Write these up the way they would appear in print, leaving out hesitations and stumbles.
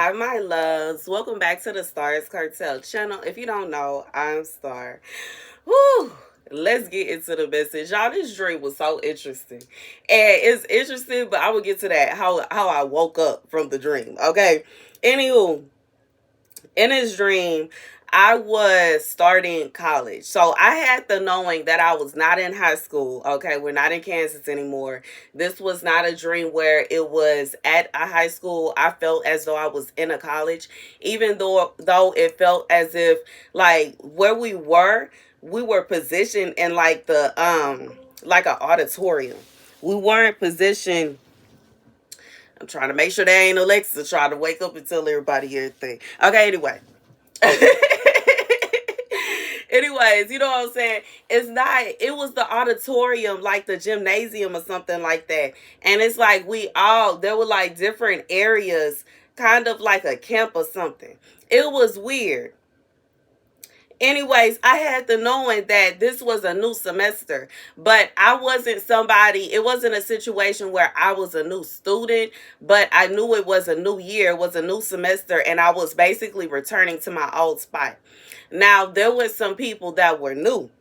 Hi, my loves. Welcome back to the Starscartel channel. If you don't know, I'm Star. Woo! Let's get into the message. Y'all, this dream was so interesting. And it's interesting, but I will get to that, how I woke up from the dream. Okay. Anywho, in this dream, I was starting college. So I had the knowing that I was not in high school. Okay, we're not in Kansas anymore. This was not a dream where it was at a high school. I felt as though I was in a college, even though it felt as if like where we were positioned in like the like an auditorium. We weren't positioned. I'm trying to make sure there ain't Alexa trying to wake up and tell everybody everything. Okay, anyway. Anyways, you know what I'm saying? It was the auditorium, like the gymnasium or something like that. And it's like there were like different areas, kind of like a camp or something. It was weird. Anyways, I had the knowing that this was a new semester, but it wasn't a situation where I was a new student, but I knew it was a new year, it was a new semester, and I was basically returning to my old spot. Now, there were some people that were new.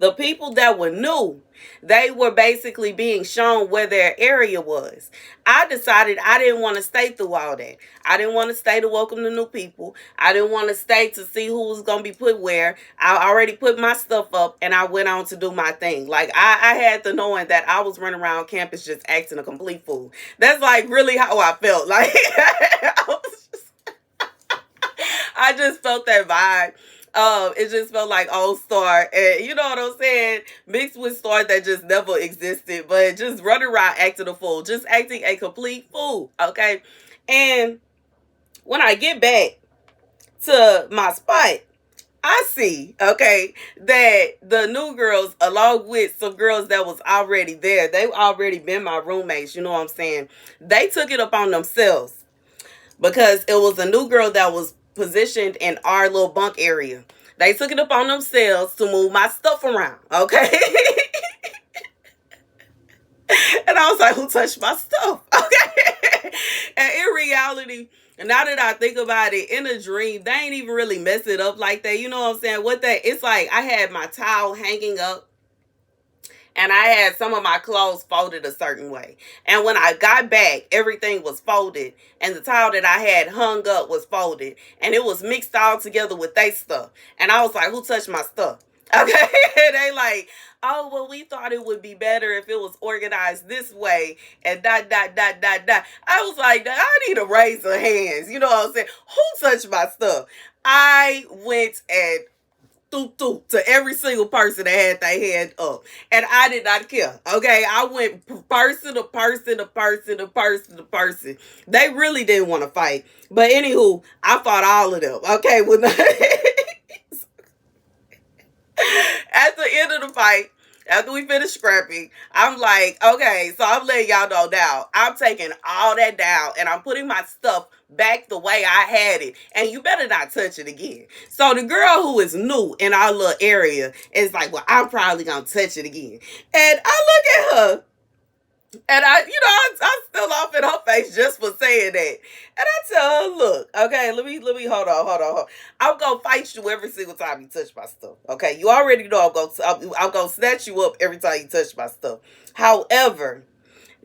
The people that were new, they were basically being shown where their area was. I decided I didn't want to stay through all that. I didn't want to stay to welcome the new people. I didn't want to stay to see who was going to be put where. I already put my stuff up and I went on to do my thing. Like I had the knowing that I was running around campus just acting a complete fool. That's like really how I felt. Like I just felt that vibe. It just felt like old Star, and you know what I'm saying, mixed with Star that just never existed, but just running around acting a fool, just acting a complete fool. Okay, and when I get back to my spot, I see, okay, that the new girls, along with some girls that was already there, they already been my roommates. You know what I'm saying? They took it upon themselves because it was a new girl that was positioned in our little bunk area. They took it upon themselves to move my stuff around, okay? And I was like, who touched my stuff? Okay. And in reality, now that I think about it, in a dream, they ain't even really mess it up like that. You know what I'm saying? It's like I had my towel hanging up and I had some of my clothes folded a certain way. And when I got back, everything was folded, and the towel that I had hung up was folded, and it was mixed all together with their stuff. And I was like, who touched my stuff? Okay. And they like, oh, well, we thought it would be better if it was organized this way, and dot, dot, dot, dot, dot. I was like, I need a raise of hands. You know what I'm saying? Who touched my stuff? I went and to every single person that had their hand up. And I did not care. Okay. I went person to person to person to person to person. They really didn't want to fight. But anywho, I fought all of them. Okay. At the end of the fight, after we finished scrapping, I'm like, okay, so I'm letting y'all know now. I'm taking all that down and I'm putting my stuff back the way I had it. And you better not touch it again. So the girl who is new in our little area is like, well, I'm probably going to touch it again. And I look at her. And I'm still off in her face just for saying that. And I tell her, look, okay, let me hold on. I'm gonna fight you every single time you touch my stuff. Okay, you already know I'm gonna snatch you up every time you touch my stuff. However,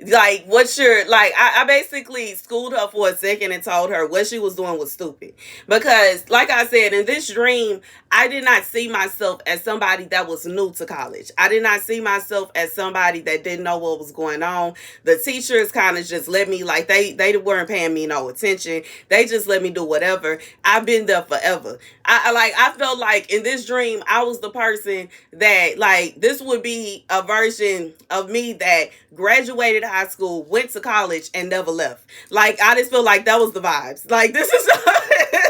like I basically schooled her for a second and told her what she was doing was stupid, because like I said, in this dream I did not see myself as somebody that was new to college. I did not see myself as somebody that didn't know what was going on. The teachers kind of just let me, like, they weren't paying me no attention. They just let me do whatever. I've been there forever. I felt like in this dream I was the person that, like, this would be a version of me that graduated high school, went to college, and never left. Like, I just feel like that was the vibes. Like, this is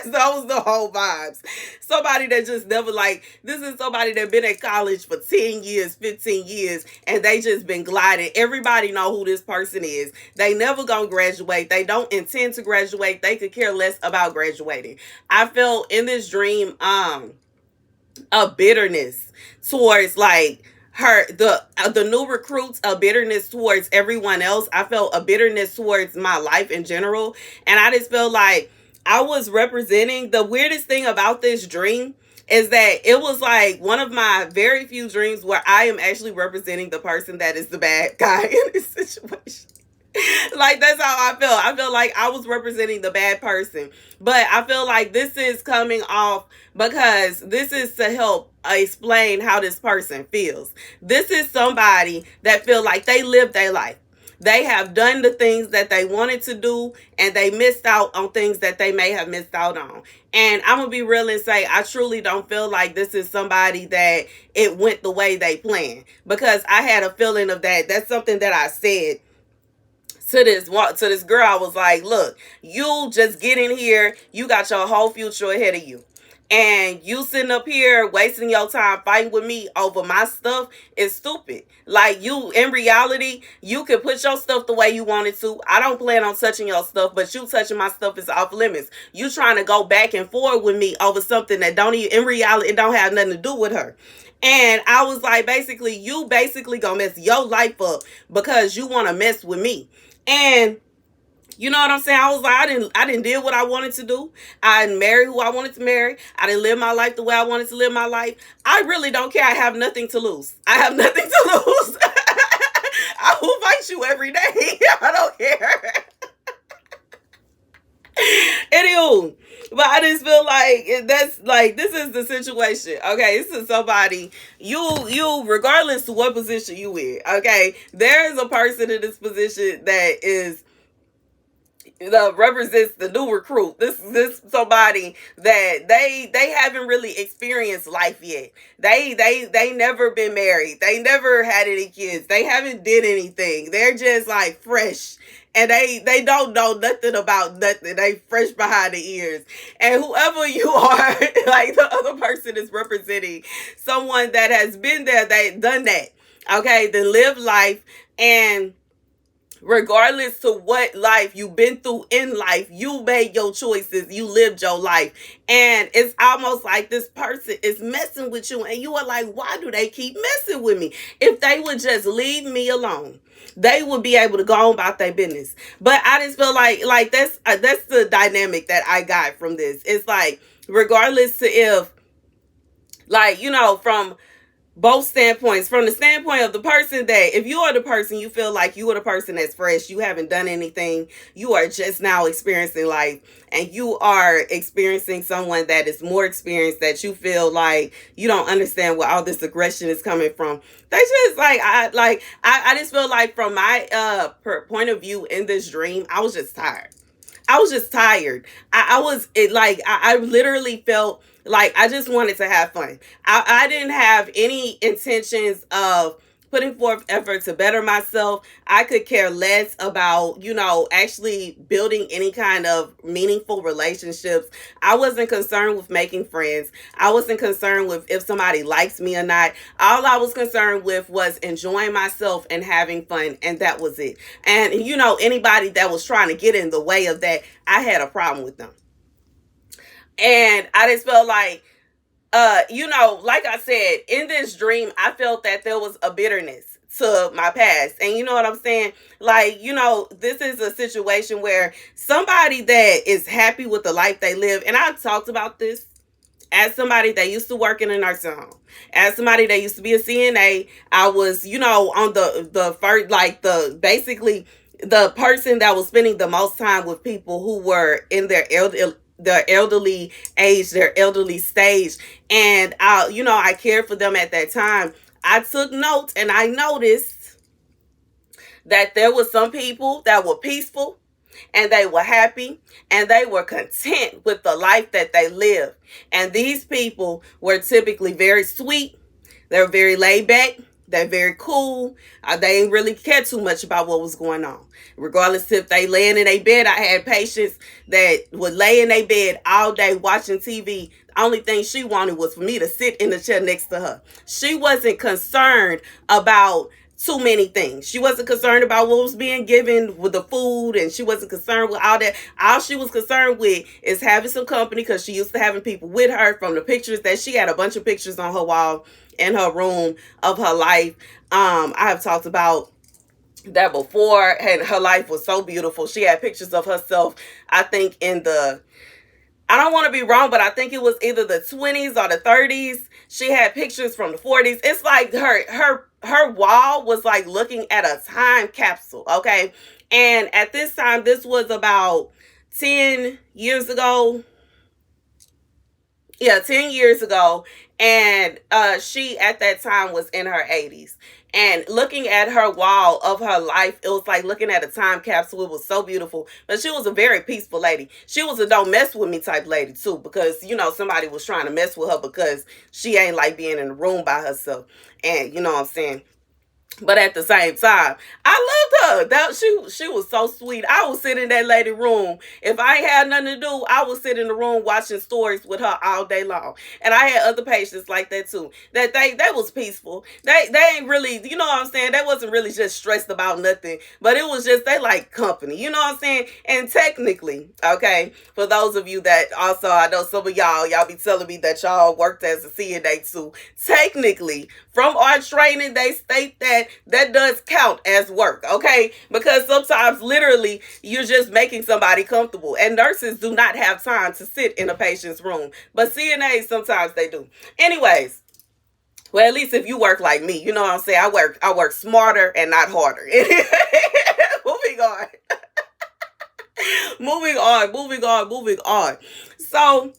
that was the whole vibes. Somebody that just never, like, this is somebody that been at college for 10 years, 15 years, and they just been gliding. Everybody know who this person is. They never gonna graduate. They don't intend to graduate. They could care less about graduating. I felt in this dream a bitterness towards, like, the new recruits a bitterness towards everyone else. I felt a bitterness towards my life in general, and I just felt like I was representing. The weirdest thing about this dream is that it was like one of my very few dreams where I am actually representing the person that is the bad guy in this situation. Like, that's how I felt. I feel like I was representing the bad person. But I feel like this is coming off because this is to help explain how this person feels. This is somebody that feel like they lived their life. They have done the things that they wanted to do, and they missed out on things that they may have missed out on. And I'm going to be real and say, I truly don't feel like this is somebody that it went the way they planned, because I had a feeling of that. That's something that I said to this girl. I was like, look, you just get in here. You got your whole future ahead of you. And you sitting up here wasting your time fighting with me over my stuff is stupid. Like, you, in reality, you can put your stuff the way you wanted to. I don't plan on touching your stuff, but you touching my stuff is off limits. You trying to go back and forth with me over something that don't even, in reality, it don't have nothing to do with her. And I was like, basically, you basically gonna mess your life up because you want to mess with me. And you know what I'm saying? I was like, I didn't do what I wanted to do. I didn't marry who I wanted to marry. I didn't live my life the way I wanted to live my life. I really don't care. I have nothing to lose. I have nothing to lose. I will fight you every day. I don't care. Anywho, but I just feel like that's like, this is the situation. Okay, this is somebody, you regardless of what position you in. Okay, there is a person in this position that is represents the new recruit. This somebody that they haven't really experienced life yet. They never been married. They never had any kids. They haven't did anything. They're just like fresh. And they don't know nothing about nothing. They fresh behind the ears. And whoever you are, like, the other person is representing someone that has been there, they done that. Okay, then live life, and regardless to what life you've been through in life, you made your choices, you lived your life. And it's almost like this person is messing with you, and you are like, why do they keep messing with me? If they would just leave me alone, they would be able to go on about their business. But I just feel like that's the dynamic that I got from this. It's like, regardless to if, like, you know, from both standpoints, from the standpoint of the person that, if you are the person, you feel like you are the person that's fresh, you haven't done anything, you are just now experiencing life, and you are experiencing someone that is more experienced, that you feel like you don't understand where all this aggression is coming from. They just like, I just feel like, from my point of view in this dream, I was just tired. I was just tired. I literally felt like I just wanted to have fun. I didn't have any intentions of putting forth effort to better myself. I could care less about, you know, actually building any kind of meaningful relationships. I wasn't concerned with making friends. I wasn't concerned with if somebody likes me or not. All I was concerned with was enjoying myself and having fun, and that was it. And, you know, anybody that was trying to get in the way of that, I had a problem with them. And I just felt like, you know, like I said, in this dream, I felt that there was a bitterness to my past. And you know what I'm saying? Like, you know, this is a situation where somebody that is happy with the life they live, and I've talked about this as somebody that used to work in a nursing home, as somebody that used to be a CNA. I was, you know, on the first, like, basically the person that was spending the most time with people who were in their elderly age, their elderly stage. And I cared for them at that time. I took notes, and I noticed that there were some people that were peaceful, and they were happy, and they were content with the life that they lived. And these people were typically very sweet. They're very laid back. They're very cool. They didn't really care too much about what was going on. Regardless if they laying in their bed, I had patients that would lay in their bed all day watching TV. The only thing she wanted was for me to sit in the chair next to her. She wasn't concerned about too many things. She wasn't concerned about what was being given with the food, and she wasn't concerned with all that. All she was concerned with is having some company, because she used to having people with her. From the pictures that she had, a bunch of pictures on her wall, in her room of her life. I have talked about that before, and her life was so beautiful. She had pictures of herself, I think in the, I don't want to be wrong, but I think it was either the 20s or the 30s. She had pictures from the 40s. It's like her wall was like looking at a time capsule, okay? And at this time, this was about 10 years ago. Yeah, 10 years ago. And she at that time was in her 80s. And looking at her wall of her life, it was like looking at a time capsule. It was so beautiful. But she was a very peaceful lady. She was a don't mess with me type lady too, because, you know, somebody was trying to mess with her because she ain't like being in a room by herself. And you know what I'm saying? But at the same time, I loved her. That she was so sweet. I would sit in that lady room. If I ain't had nothing to do, I would sit in the room watching stories with her all day long. And I had other patients like that too. That was peaceful. They ain't really, you know what I'm saying? They wasn't really just stressed about nothing. But it was just they like company. You know what I'm saying? And technically, okay, for those of you that also, I know some of y'all be telling me that y'all worked as a CNA too. Technically, from our training, they state that does count as work, okay? Because sometimes literally you're just making somebody comfortable, and nurses do not have time to sit in a patient's room, but CNAs sometimes they do. Anyways, well, at least if you work like me, you know what I'm saying? I work smarter and not harder. Moving on. Moving on. So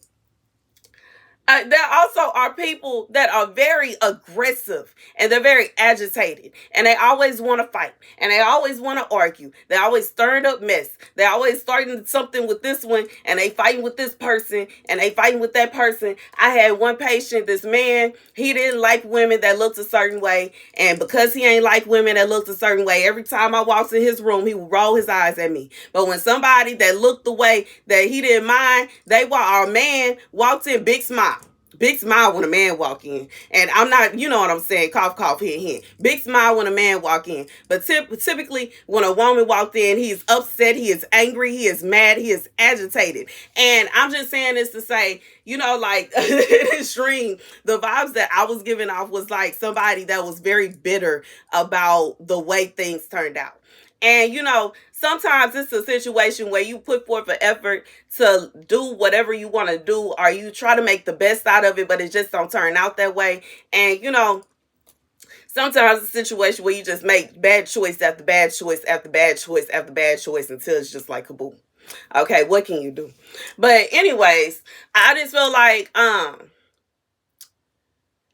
there also are people that are very aggressive, and they're very agitated, and they always want to fight, and they always want to argue. They always stirring up mess. They always starting something with this one, and they fighting with this person, and they fighting with that person. I had one patient, this man, he didn't like women that looked a certain way, and because he ain't like women that looked a certain way, every time I walked in his room, he would roll his eyes at me. But when somebody that looked the way that he didn't mind, our man walked in, big smile. Big smile when a man walk in. And I'm not, you know what I'm saying, cough, cough, hint, hint. Big smile when a man walk in. But typically, when a woman walked in, he's upset, he is angry, he is mad, he is agitated. And I'm just saying this to say, you know, like, in extreme, the vibes that I was giving off was like somebody that was very bitter about the way things turned out. And, you know, sometimes it's a situation where you put forth an effort to do whatever you want to do, or you try to make the best out of it, but it just don't turn out that way. And, you know, sometimes it's a situation where you just make bad choice after bad choice after bad choice after bad choice until it's just like kaboom. Okay, what can you do? But anyways, I just feel like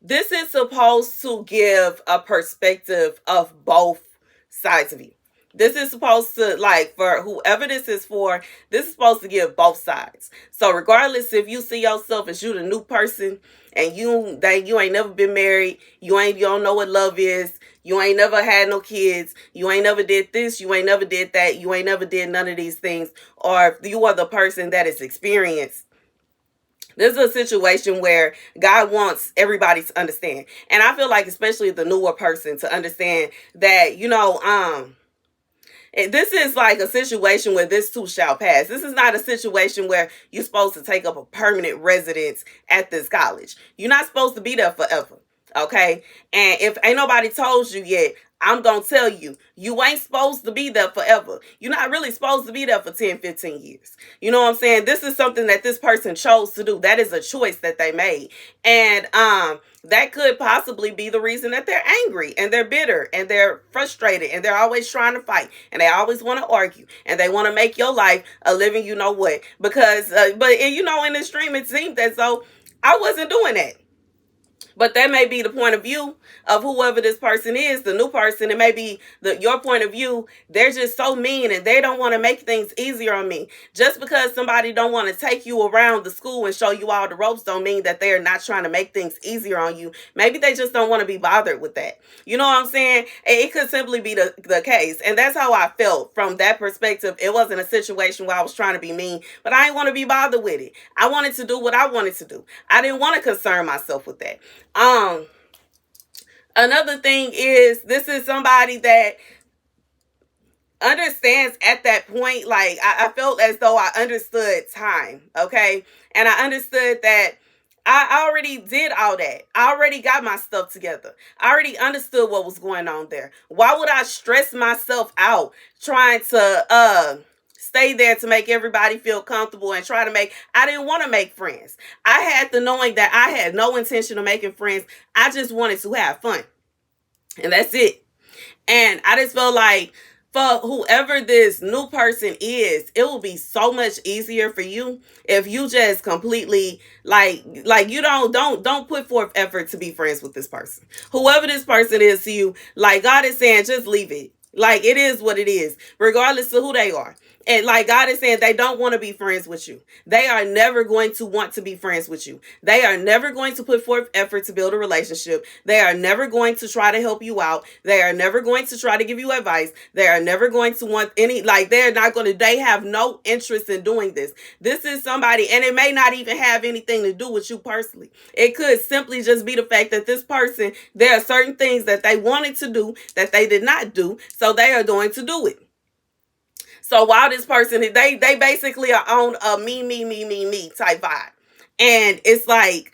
this is supposed to give a perspective of both sides of you. This is supposed to, like, for whoever this is for, this is supposed to give both sides. So regardless if you see yourself as you the new person, and you ain't never been married, you don't know what love is, you ain't never had no kids, you ain't never did this, you ain't never did that, you ain't never did none of these things, or if you are the person that is experienced, this is a situation where God wants everybody to understand. And I feel like especially the newer person to understand that, you know, this is like a situation where this too shall pass. This is not a situation where you're supposed to take up a permanent residence at this college. You're not supposed to be there forever. Okay? And if ain't nobody told you yet, I'm going to tell you, you ain't supposed to be there forever. You're not really supposed to be there for 10, 15 years. You know what I'm saying? This is something that this person chose to do. That is a choice that they made. And that could possibly be the reason that they're angry and they're bitter and they're frustrated and they're always trying to fight and they always want to argue and they want to make your life a living you know what. Because, you know, in this dream, it seemed as though I wasn't doing that. But that may be the point of view of whoever this person is, the new person. It may be your point of view. They're just so mean and they don't want to make things easier on me. Just because somebody don't want to take you around the school and show you all the ropes don't mean that they're not trying to make things easier on you. Maybe they just don't want to be bothered with that. You know what I'm saying? It could simply be the case. And that's how I felt from that perspective. It wasn't a situation where I was trying to be mean, but I didn't want to be bothered with it. I wanted to do what I wanted to do. I didn't want to concern myself with that. Another thing is, this is somebody that understands at that point, like I felt as though I understood time, okay? And I understood that I already did all that. I already got my stuff together. I already understood what was going on there. Why would I stress myself out trying to stay there to make everybody feel comfortable and try to make I didn't want to make friends. I had the knowing that I had no intention of making friends. I just wanted to have fun. And that's it. And I just felt like for whoever this new person is, it will be so much easier for you if you just completely like you don't put forth effort to be friends with this person. Whoever this person is to you, like God is saying, just leave it. Like it is what it is, regardless of who they are. And like God is saying, they don't want to be friends with you. They are never going to want to be friends with you. They are never going to put forth effort to build a relationship. They are never going to try to help you out. They are never going to try to give you advice. They are never going to want any, like they're not going to, they have no interest in doing this. This is somebody, and it may not even have anything to do with you personally. It could simply just be the fact that this person, there are certain things that they wanted to do that they did not do, so they are going to do it. So while this person, they basically are on a me type vibe. And it's like,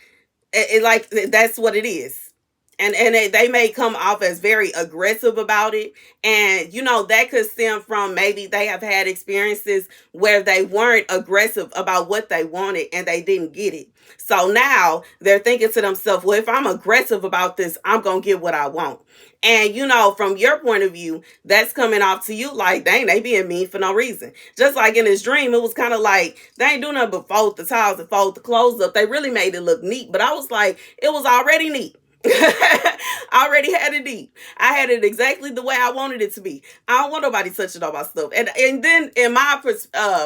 like that's what it is. And they may come off as very aggressive about it. And, you know, that could stem from maybe they have had experiences where they weren't aggressive about what they wanted and they didn't get it. So now they're thinking to themselves, well, if I'm aggressive about this, I'm going to get what I want. And, you know, from your point of view, that's coming off to you like, dang, they being mean for no reason. Just like in this dream, it was kind of like, they ain't doing nothing but fold the towels and fold the clothes up. They really made it look neat. But I was like, it was already neat. I already had it neat. I had it exactly the way I wanted it to be. I don't want nobody touching all my stuff. And then in my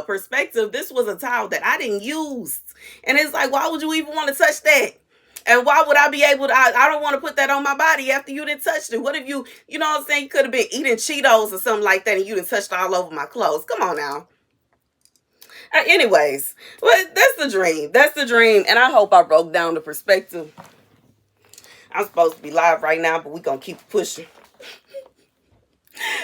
perspective, this was a towel that I didn't use. And it's like, why would you even want to touch that? And why would I be able to, I don't want to put that on my body after you didn't touch it. What if you know what I'm saying? You could have been eating Cheetos or something like that and you done touched all over my clothes. Come on now. Anyways, but that's the dream. That's the dream. And I hope I broke down the perspective. I'm supposed to be live right now, but we're going to keep pushing.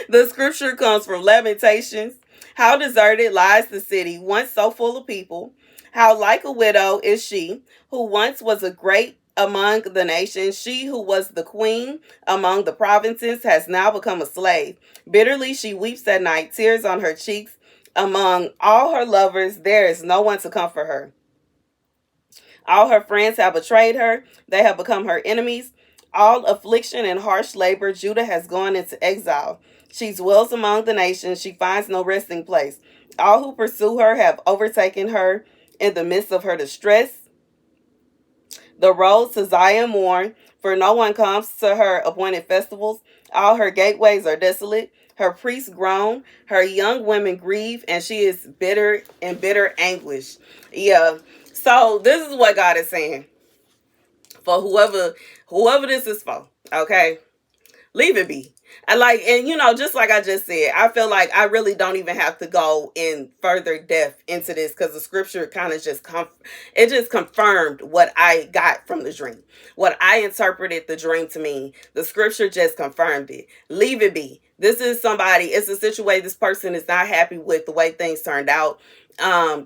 The scripture comes from Lamentations. How deserted lies the city, once so full of people. How like a widow is she, who once was a great among the nations. She who was the queen among the provinces has now become a slave. Bitterly she weeps at night, tears on her cheeks. Among all her lovers, there is no one to comfort her. All her friends have betrayed her. They have become her enemies. All affliction and harsh labor, Judah has gone into exile. She dwells among the nations. She finds no resting place. All who pursue her have overtaken her in the midst of her distress. The roads to Zion mourn, for no one comes to her appointed festivals. All her gateways are desolate. Her priests groan. Her young women grieve, and she is bitter in bitter anguish. Yeah. So this is what God is saying for whoever this is for. Okay, leave it be. And you know, just like I just said, I feel like I really don't even have to go in further depth into this because the scripture kind of just confirmed what I got from the dream, what I interpreted the dream to mean. The scripture just confirmed it. Leave it be. This is somebody. It's a situation. This person is not happy with the way things turned out.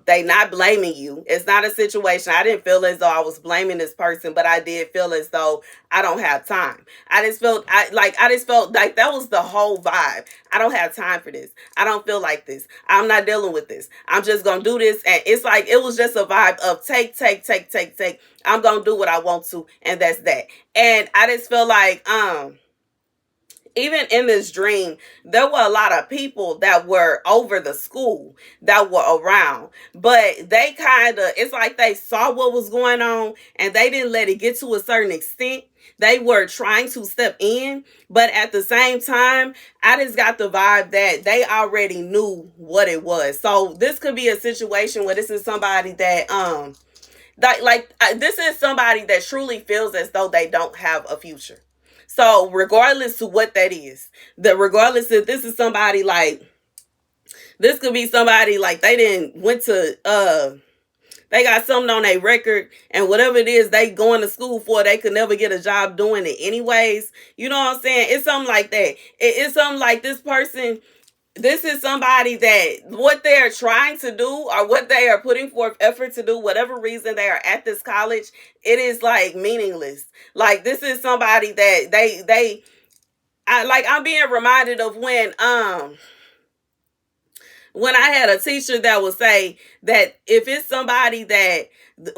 They not blaming you. It's not a situation. I didn't feel as though I was blaming this person, but I did feel as though I don't have time. I just felt like that was the whole vibe. I don't have time for this. I don't feel like this. I'm not dealing with this. I'm just gonna do this. And it's like it was just a vibe of take. I'm gonna do what I want to, and that's that. And I just feel like even in this dream, there were a lot of people that were over the school that were around, but they it's like they saw what was going on and they didn't let it get to a certain extent. They were trying to step in, but at the same time, I just got the vibe that they already knew what it was. So this could be a situation where this is somebody that, this is somebody that truly feels as though they don't have a future. So regardless to what that is, regardless if this is somebody like, this could be somebody like they didn't went to, they got something on their record and whatever it is they going to school for, they could never get a job doing it anyways. You know what I'm saying? It's something like that. It's something like this person, this is somebody that what they're trying to do or what they are putting forth effort to do, whatever reason they are at this college, it is like meaningless. Like this is somebody that I'm being reminded of when I had a teacher that would say that if it's somebody that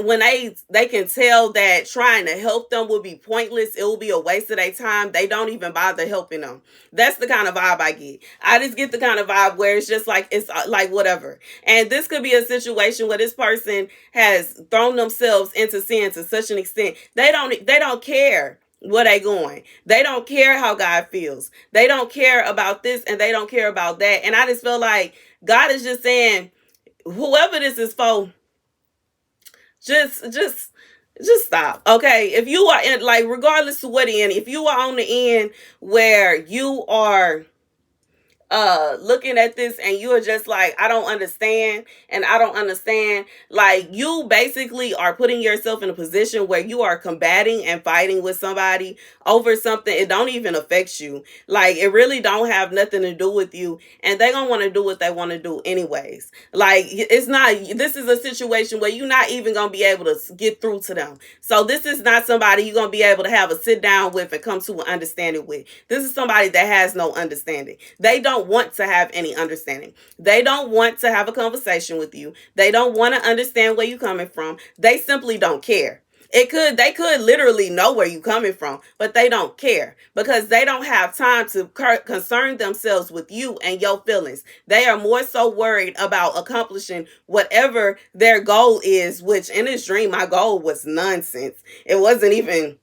when they can tell that trying to help them will be pointless, it will be a waste of their time, they don't even bother helping them. That's the kind of vibe I get. I just get the kind of vibe where it's just like it's like whatever. And this could be a situation where this person has thrown themselves into sin to such an extent they don't care where they going. They don't care how God feels. They don't care about this and they don't care about that. And I just feel like God is just saying, whoever this is for, just stop. Okay. If you are in, like, regardless of what end, if you are on the end where you are looking at this and you're just like, I don't understand and I don't understand, like you basically are putting yourself in a position where you are combating and fighting with somebody over something it don't even affect you. Like it really don't have nothing to do with you and they gonna want to do what they want to do anyways. Like it's not, this is a situation where you're not even gonna be able to get through to them. So this is not somebody you're gonna be able to have a sit down with and come to an understanding with. This is somebody that has no understanding. They don't want to have any understanding. They don't want to have a conversation with you. They don't want to understand where you're coming from. They simply don't care. They could literally know where you're coming from, but they don't care because they don't have time to concern themselves with you and your feelings. They are more so worried about accomplishing whatever their goal is, which in this dream, my goal was nonsense. It wasn't even,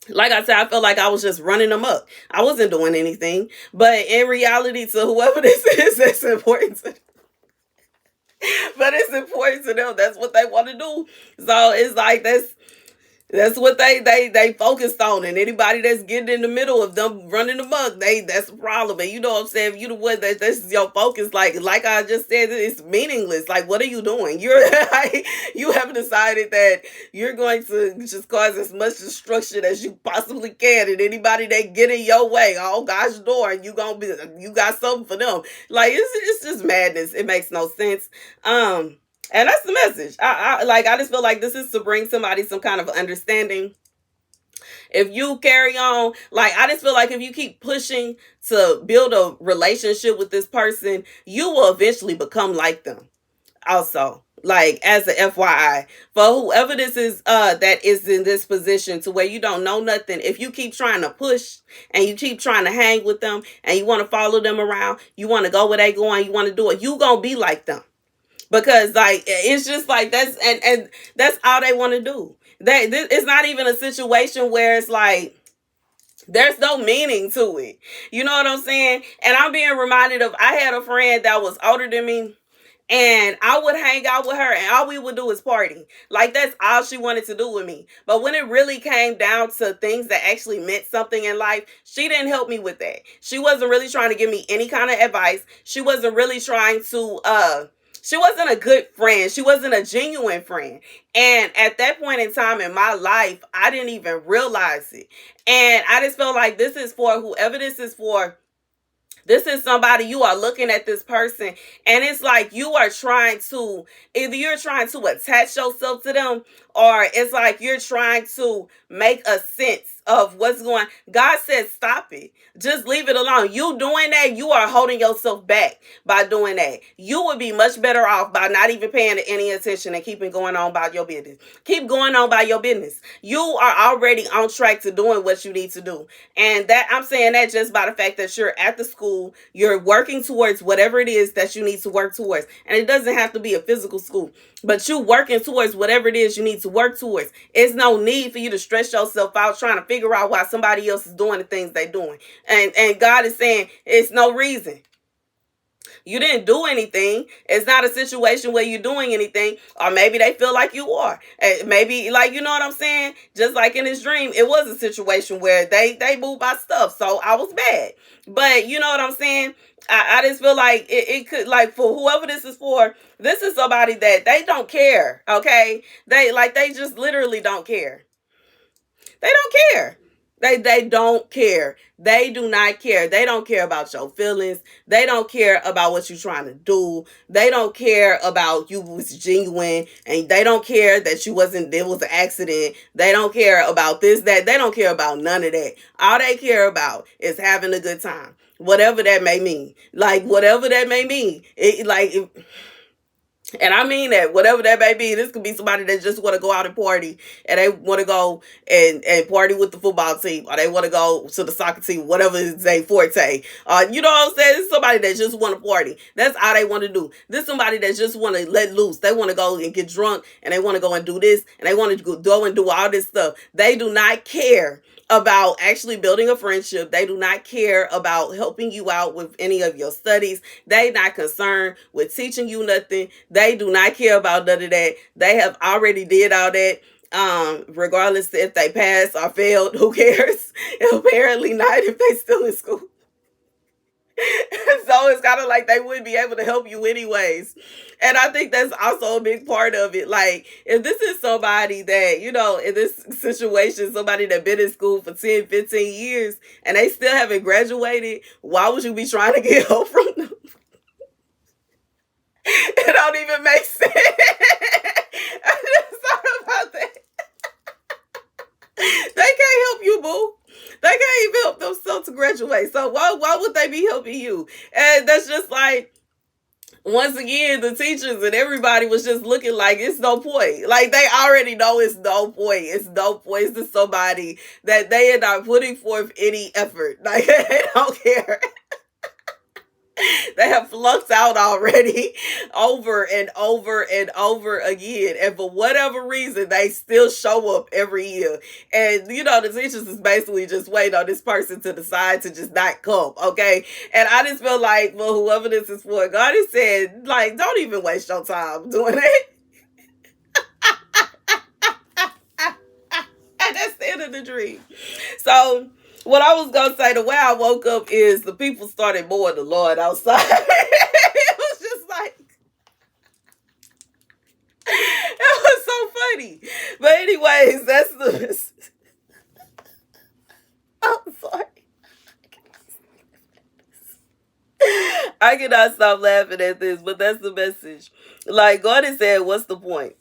like I said, I felt like I was just running amok. I wasn't doing anything. But in reality, to whoever this is, it's important to, but it's important to them. That's what they want to do. So it's like that's what they focused on, and anybody that's getting in the middle of them running amok, that's a problem. And you know what I'm saying? If you the one that this is your focus, like I just said, it's meaningless. Like what are you doing? You're like, you have decided that you're going to just cause as much destruction as you possibly can, and anybody that get in your way, oh gosh, door, and you got something for them. Like it's just madness. It makes no sense. And that's the message. I just feel like this is to bring somebody some kind of understanding. If you carry on, like I just feel like if you keep pushing to build a relationship with this person, you will eventually become like them. Also, like as a FYI, for whoever this is that is in this position to where you don't know nothing, if you keep trying to push and you keep trying to hang with them and you want to follow them around, you want to go where they going, you want to do it, you gonna be like them. Because like it's just like that's and that's all they want to do. It's not even a situation where it's like there's no meaning to it. You know what I'm saying? And I'm being reminded of, I had a friend that was older than me. And I would hang out with her and all we would do is party. Like that's all she wanted to do with me. But when it really came down to things that actually meant something in life, she didn't help me with that. She wasn't really trying to give me any kind of advice. She wasn't really trying to she wasn't a good friend. She wasn't a genuine friend. And at that point in time in my life, I didn't even realize it. And I just felt like this is for whoever this is for. This is somebody, you are looking at this person and it's like you are trying to, either you're trying to attach yourself to them or it's like you're trying to make a sense of what's going on. God said, stop it. Just leave it alone. You doing that, you are holding yourself back by doing that. You would be much better off by not even paying any attention and keeping going on about your business. Keep going on by your business. You are already on track to doing what you need to do. And that I'm saying that just by the fact that you're at the school, you're working towards whatever it is that you need to work towards. And it doesn't have to be a physical school, but you working towards whatever it is you need to work towards. It's no need for you to stress yourself out trying to figure out why somebody else is doing the things they're doing. And God is saying it's no reason. You didn't do anything. It's not a situation where you're doing anything. Or maybe they feel like you are. Maybe, like, you know what I'm saying? Just like in this dream, it was a situation where they moved my stuff. So I was bad. But you know what I'm saying? I just feel like it could, like, for whoever this is for, this is somebody that they don't care. Okay? They just literally don't care. They don't care. They don't care. They do not care. They don't care about your feelings. They don't care about what you're trying to do. They don't care about you was genuine, and they don't care that you wasn't, there was an accident. They don't care about this, that. They don't care about none of that. All they care about is having a good time. Whatever that may mean. Like whatever that may mean. And I mean that, whatever that may be. This could be somebody that just want to go out and party, and they want to go and party with the football team, or they want to go to the soccer team, whatever is their forte. You know what I'm saying? It's somebody that just want to party. That's all they want to do. This somebody that just want to let loose. They want to go and get drunk, and they want to go and do this, and they want to go and do all this stuff. They do not care about actually building a friendship. They do not care about helping you out with any of your studies. They not concerned with teaching you nothing. They do not care about none of that. They have already did all that. Regardless if they passed or failed, who cares? Apparently not if they still in school. So it's kind of like they wouldn't be able to help you anyways. And I think that's also a big part of it. Like, if this is somebody that, you know, in this situation, somebody that been in school for 10, 15 years and they still haven't graduated, why would you be trying to get help from them? It don't even make sense. I just thought about that. They can't help you, boo. They can't even help themselves to graduate. So why would they be helping you? And that's just like, once again, the teachers and everybody was just looking like it's no point. Like they already know it's no point. It's no point. It's to somebody that they are not putting forth any effort. Like they don't care. They have flunked out already over and over and over again. And for whatever reason, they still show up every year. And, you know, the teachers is basically just waiting on this person to decide to just not come, okay? And I just feel like, well, whoever this is for, God has said, like, don't even waste your time doing it. And that's the end of the dream. So, what I was going to say, the way I woke up is the people started mowing the lawn outside. It was just like, it was so funny. But anyways, that's the, I'm sorry. I cannot stop laughing at this, but that's the message. Like, God has said, what's the point?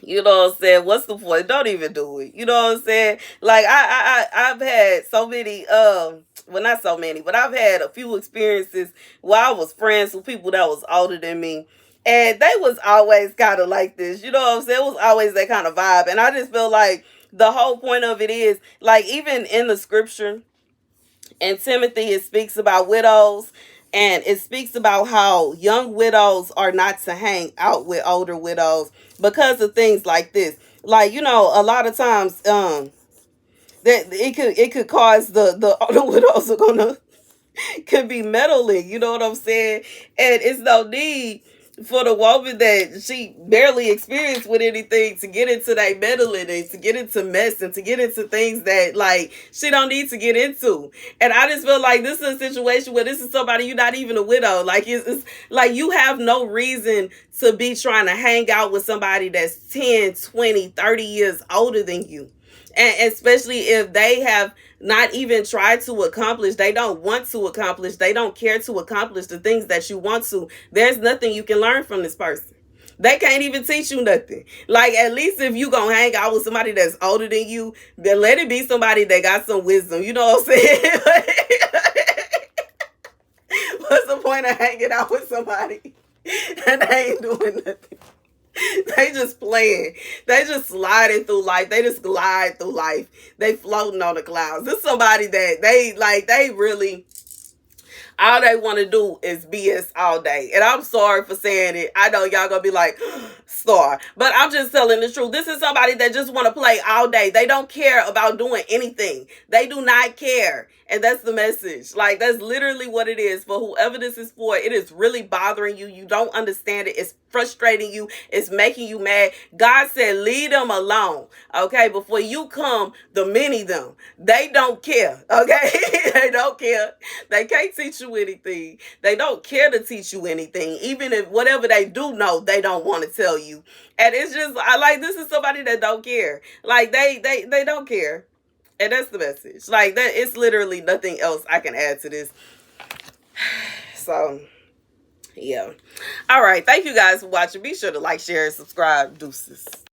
You know what I'm saying? What's the point? Don't even do it. You know what I'm saying? Like I've had so many well, not so many, but I've had a few experiences where I was friends with people that was older than me. And they was always kind of like this. You know what I'm saying? It was always that kind of vibe. And I just feel like the whole point of it is, like, even in the scripture, in Timothy, it speaks about widows. And it speaks about how young widows are not to hang out with older widows because of things like this. Like, you know, a lot of times that it could cause the older widows are gonna could be meddling, you know what I'm saying? And it's no need for the woman that she barely experienced with anything to get into that meddling and to get into mess and to get into things that, like, she don't need to get into. And I just feel like this is a situation where this is somebody, you're not even a widow. Like, it's like you have no reason to be trying to hang out with somebody that's 10, 20, 30 years older than you. And especially if they have not even tried to accomplish, they don't want to accomplish, they don't care to accomplish the things that you want to, there's nothing you can learn from this person. They can't even teach you nothing. Like, at least if you gonna hang out with somebody that's older than you, then let it be somebody that got some wisdom. You know what I'm saying? What's the point of hanging out with somebody and they ain't doing nothing? They just playing. They just sliding through life. They just glide through life. They floating on the clouds. This is somebody that they really, all they want to do is BS all day. And I'm sorry for saying it. I know y'all gonna be like, Star. But I'm just telling the truth. This is somebody that just want to play all day. They don't care about doing anything. They do not care. And that's the message. Like, that's literally what it is. For whoever this is for, it is really bothering you. You don't understand it. It's frustrating you. It's making you mad. God said, leave them alone. Okay? Before you come, the many them. They don't care. Okay? They don't care. They can't teach you anything. They don't care to teach you anything. Even if whatever they do know, they don't want to tell you. And it's just, I like, this is somebody that don't care. Like, they don't care. And that's the message. Like that, it's literally nothing else I can add to this. So, yeah. All right. Thank you guys for watching. Be sure to like, share, and subscribe. Deuces.